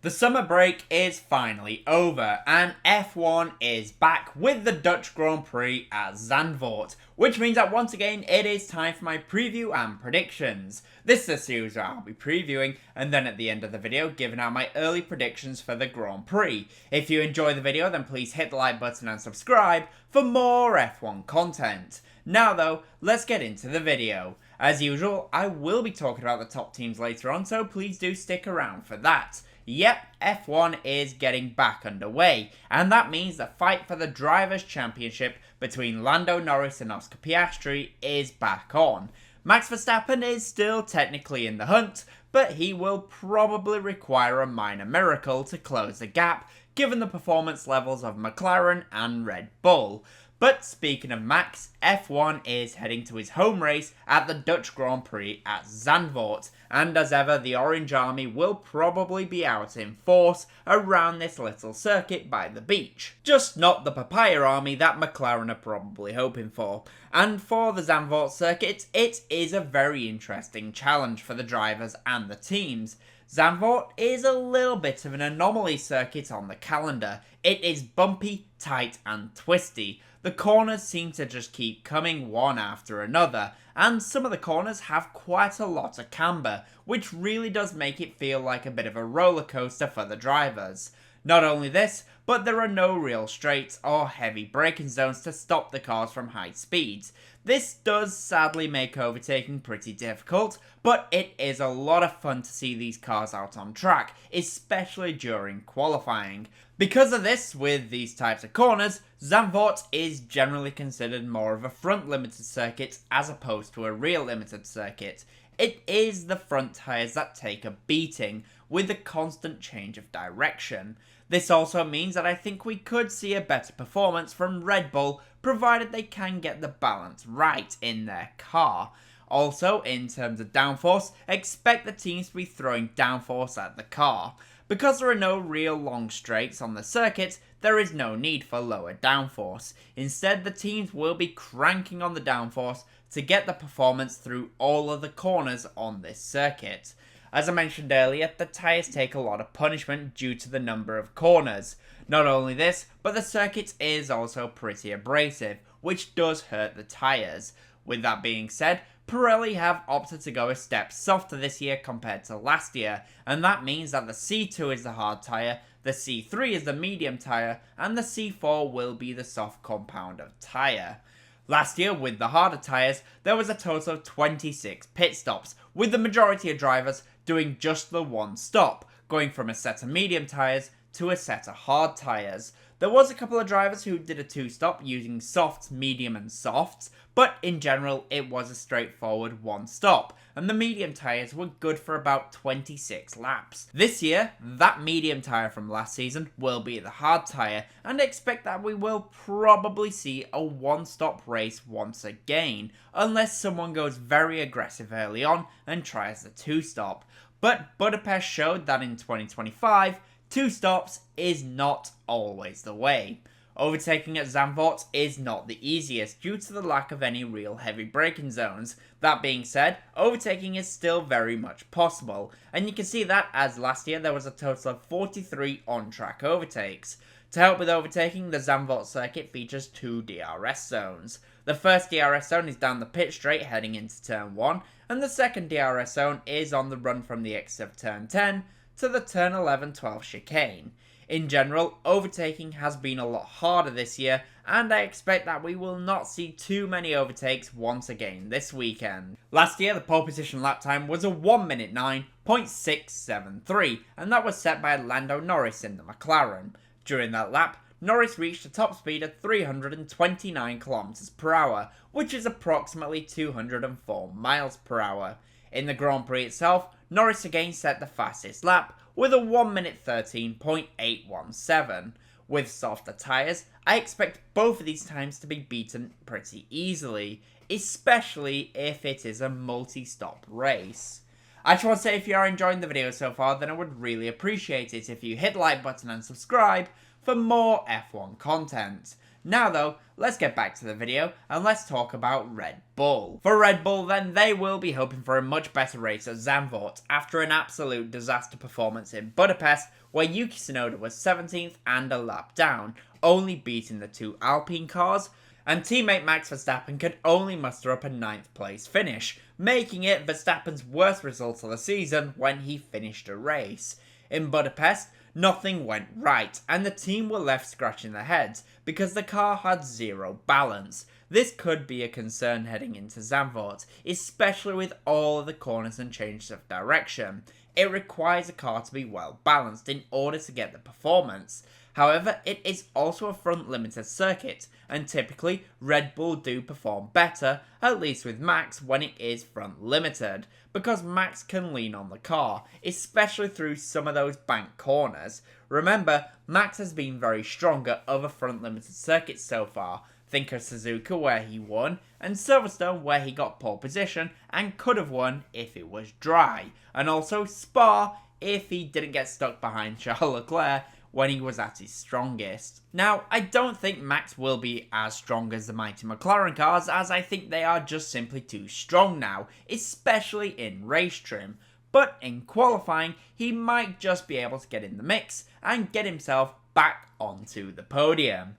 The summer break is finally over and F1 is back with the Dutch Grand Prix at Zandvoort, which means that once again it is time for my preview and predictions. This is a series where I'll be previewing and then at the end of the video giving out my early predictions for the Grand Prix. If you enjoy the video then please hit the like button and subscribe for more F1 content. Now though, let's get into the video. As usual, I will be talking about the top teams later on, so please do stick around for that. Yep, F1 is getting back underway, and that means the fight for the Drivers' Championship between Lando Norris and Oscar Piastri is back on. Max Verstappen is still technically in the hunt, but he will probably require a minor miracle to close the gap, given the performance levels of Mclaren and Red Bull. But speaking of Max, F1 is heading to his home race at the Dutch Grand Prix at Zandvoort, and as ever the Orange Army will probably be out in force around this little circuit by the beach. Just not the Papaya Army that McLaren are probably hoping for. And for the Zandvoort circuit, it is a very interesting challenge for the drivers and the teams. Zandvoort is a little bit of an anomaly circuit on the calendar. It is bumpy, tight and twisty. The corners seem to just keep coming one after another, and some of the corners have quite a lot of camber, which really does make it feel like a bit of a roller coaster for the drivers. Not only this, but there are no real straights or heavy braking zones to stop the cars from high speeds. This does sadly make overtaking pretty difficult, but it is a lot of fun to see these cars out on track, especially during qualifying. Because of this, with these types of corners, Zandvoort is generally considered more of a front limited circuit as opposed to a rear limited circuit. It is the front tyres that take a beating, with a constant change of direction. This also means that I think we could see a better performance from Red Bull, provided they can get the balance right in their car. Also, in terms of downforce, expect the teams to be throwing downforce at the car. Because there are no real long straights on the circuit, there is no need for lower downforce. Instead, the teams will be cranking on the downforce to get the performance through all of the corners on this circuit. As I mentioned earlier, the tyres take a lot of punishment due to the number of corners. Not only this, but the circuit is also pretty abrasive, which does hurt the tyres. With that being said, Pirelli have opted to go a step softer this year compared to last year, and that means that the C2 is the hard tyre, the C3 is the medium tyre, and the C4 will be the soft compound of tyre. Last year, with the harder tyres, there was a total of 26 pit stops, with the majority of drivers doing just the one stop, going from a set of medium tyres to a set of hard tyres. There was a couple of drivers who did a two-stop using softs, medium and softs, but in general it was a straightforward one stop, and the medium tyres were good for about 26 laps. This year, that medium tyre from last season will be the hard tyre, and I expect that we will probably see a one-stop race once again, unless someone goes very aggressive early on and tries the two-stop. But Budapest showed that in 2025, two stops is not always the way. Overtaking at Zandvoort is not the easiest due to the lack of any real heavy braking zones. That being said, overtaking is still very much possible, and you can see that as last year there was a total of 43 on-track overtakes. To help with overtaking, the Zandvoort circuit features two DRS zones. The first DRS zone is down the pit straight heading into turn 1, and the second DRS zone is on the run from the exit of turn 10 to the turn 11-12 chicane. In general, overtaking has been a lot harder this year, and I expect that we will not see too many overtakes once again this weekend. Last year, the pole position lap time was a 1 minute 9.673, and that was set by Lando Norris in the Mclaren. During that lap, Norris reached a top speed of 329 km per hour, which is approximately 204 miles per hour. In the Grand Prix itself, Norris again set the fastest lap, with a 1 minute 13.817. With softer tyres, I expect both of these times to be beaten pretty easily, especially if it is a multi-stop race. I just want to say if you are enjoying the video so far, then I would really appreciate it if you hit the like button and subscribe for more F1 content. Now though, let's get back to the video and let's talk about Red Bull. For Red Bull then, they will be hoping for a much better race at Zandvoort after an absolute disaster performance in Budapest, where Yuki Tsunoda was 17th and a lap down, only beating the two Alpine cars, and teammate Max Verstappen could only muster up a 9th place finish, making it Verstappen's worst result of the season when he finished a race. In Budapest, nothing went right, and the team were left scratching their heads because the car had zero balance. This could be a concern heading into Zandvoort, especially with all of the corners and changes of direction. It requires a car to be well balanced in order to get the performance. However, it is also a front limited circuit, and typically Red Bull do perform better, at least with Max when it is front limited, because Max can lean on the car, especially through some of those bank corners. Remember, Max has been very strong at other front limited circuits so far. Think of Suzuka where he won, and Silverstone where he got pole position and could have won if it was dry, and also Spa if he didn't get stuck behind Charles Leclerc when he was at his strongest. Now, I don't think Max will be as strong as the mighty McLaren cars, as I think they are just simply too strong now, especially in race trim. But in qualifying, he might just be able to get in the mix and get himself back onto the podium.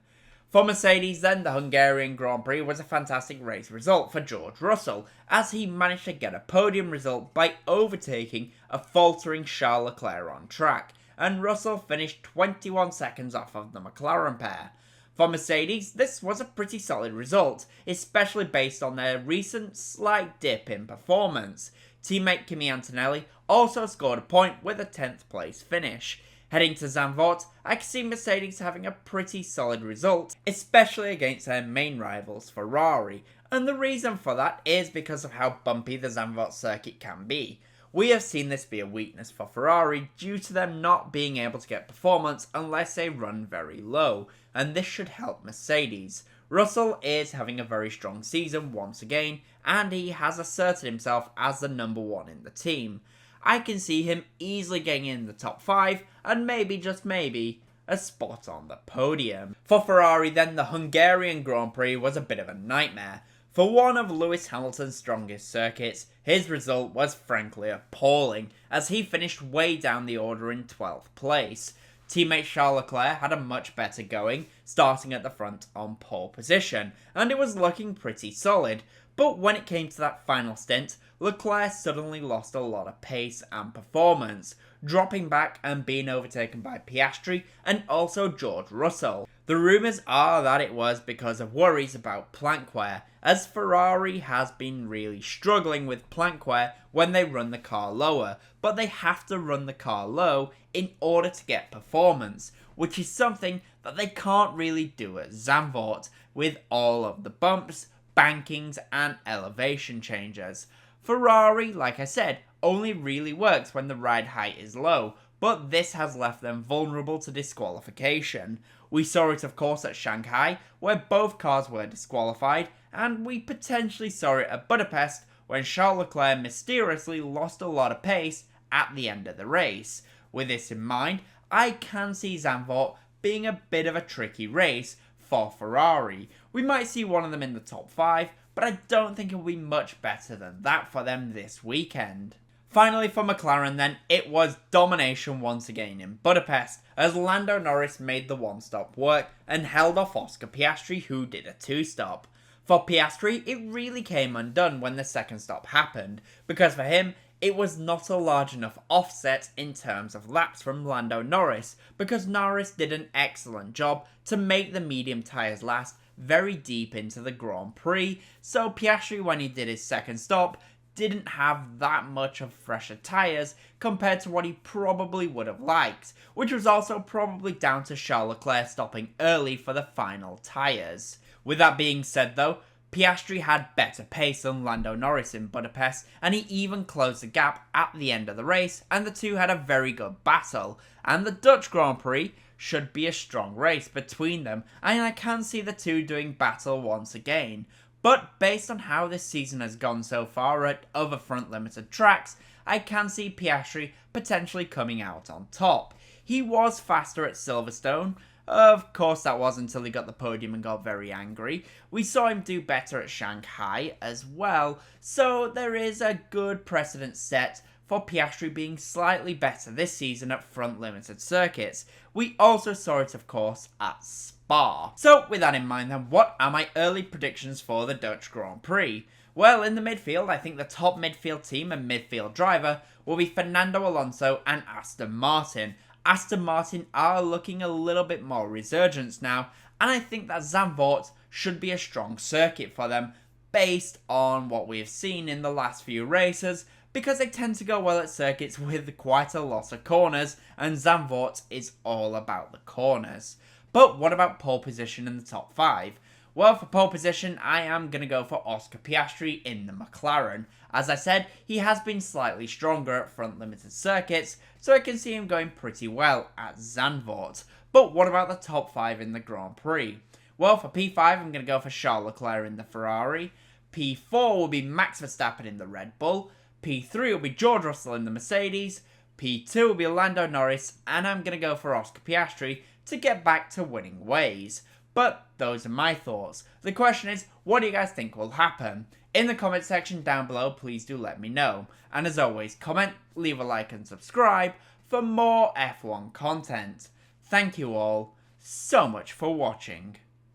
For Mercedes then, the Hungarian Grand Prix was a fantastic race result for George Russell, as he managed to get a podium result by overtaking a faltering Charles Leclerc on track, and Russell finished 21 seconds off of the McLaren pair. For Mercedes, this was a pretty solid result, especially based on their recent slight dip in performance. Teammate Kimi Antonelli also scored a point with a 10th place finish. Heading to Zandvoort, I can see Mercedes having a pretty solid result, especially against their main rivals Ferrari, and the reason for that is because of how bumpy the Zandvoort circuit can be. We have seen this be a weakness for Ferrari due to them not being able to get performance unless they run very low, and this should help Mercedes. Russell is having a very strong season once again, and he has asserted himself as the number one in the team. I can see him easily getting in the top 5, and maybe, just maybe, a spot on the podium. For Ferrari then, the Hungarian Grand Prix was a bit of a nightmare. For one of Lewis Hamilton's strongest circuits, his result was frankly appalling, as he finished way down the order in 12th place. Teammate Charles Leclerc had a much better going, starting at the front on pole position, and it was looking pretty solid, but when it came to that final stint, Leclerc suddenly lost a lot of pace and performance, dropping back and being overtaken by Piastri and also George Russell. The rumours are that it was because of worries about plank wear, as Ferrari has been really struggling with plank wear when they run the car lower, but they have to run the car low in order to get performance, which is something that they can't really do at Zandvoort with all of the bumps, bankings and elevation changes. Ferrari, like I said, only really works when the ride height is low, but this has left them vulnerable to disqualification. We saw it of course at Shanghai, where both cars were disqualified, and we potentially saw it at Budapest when Charles Leclerc mysteriously lost a lot of pace at the end of the race. With this in mind, I can see Zandvoort being a bit of a tricky race for Ferrari. We might see one of them in the top 5, but I don't think it will be much better than that for them this weekend. Finally for McLaren then, it was domination once again in Budapest, as Lando Norris made the one-stop work and held off Oscar Piastri, who did a two-stop. For Piastri, it really came undone when the second stop happened, because for him, it was not a large enough offset in terms of laps from Lando Norris, because Norris did an excellent job to make the medium tyres last very deep into the Grand Prix, so Piastri, when he did his second stop, didn't have that much of fresher tyres compared to what he probably would have liked, which was also probably down to Charles Leclerc stopping early for the final tyres. With that being said though, Piastri had better pace than Lando Norris in Budapest, and he even closed the gap at the end of the race, and the two had a very good battle, and the Dutch Grand Prix should be a strong race between them, and I can see the two doing battle once again. But based on how this season has gone so far at other front limited tracks, I can see Piastri potentially coming out on top. He was faster at Silverstone. Of course that was until he got the podium and got very angry. We saw him do better at Shanghai as well, so there is a good precedent set for Piastri being slightly better this season at front limited circuits. We also saw it of course at Spa. So with that in mind then, what are my early predictions for the Dutch Grand Prix? Well, in the midfield, I think the top midfield team and midfield driver will be Fernando Alonso and Aston Martin. Aston Martin are looking a little bit more resurgent now, and I think that Zandvoort should be a strong circuit for them based on what we have seen in the last few races, because they tend to go well at circuits with quite a lot of corners, and Zandvoort is all about the corners. But what about pole position in the top 5? Well, for pole position, I am going to go for Oscar Piastri in the Mclaren. As I said, he has been slightly stronger at front limited circuits, so I can see him going pretty well at Zandvoort. But what about the top 5 in the Grand Prix? Well, for P5, I'm going to go for Charles Leclerc in the Ferrari. P4 will be Max Verstappen in the Red Bull. P3 will be George Russell in the Mercedes. P2 will be Lando Norris, and I'm going to go for Oscar Piastri to get back to winning ways. But those are my thoughts. The question is, what do you guys think will happen? In the comment section down below, please do let me know. And as always, comment, leave a like and subscribe for more F1 content. Thank you all so much for watching.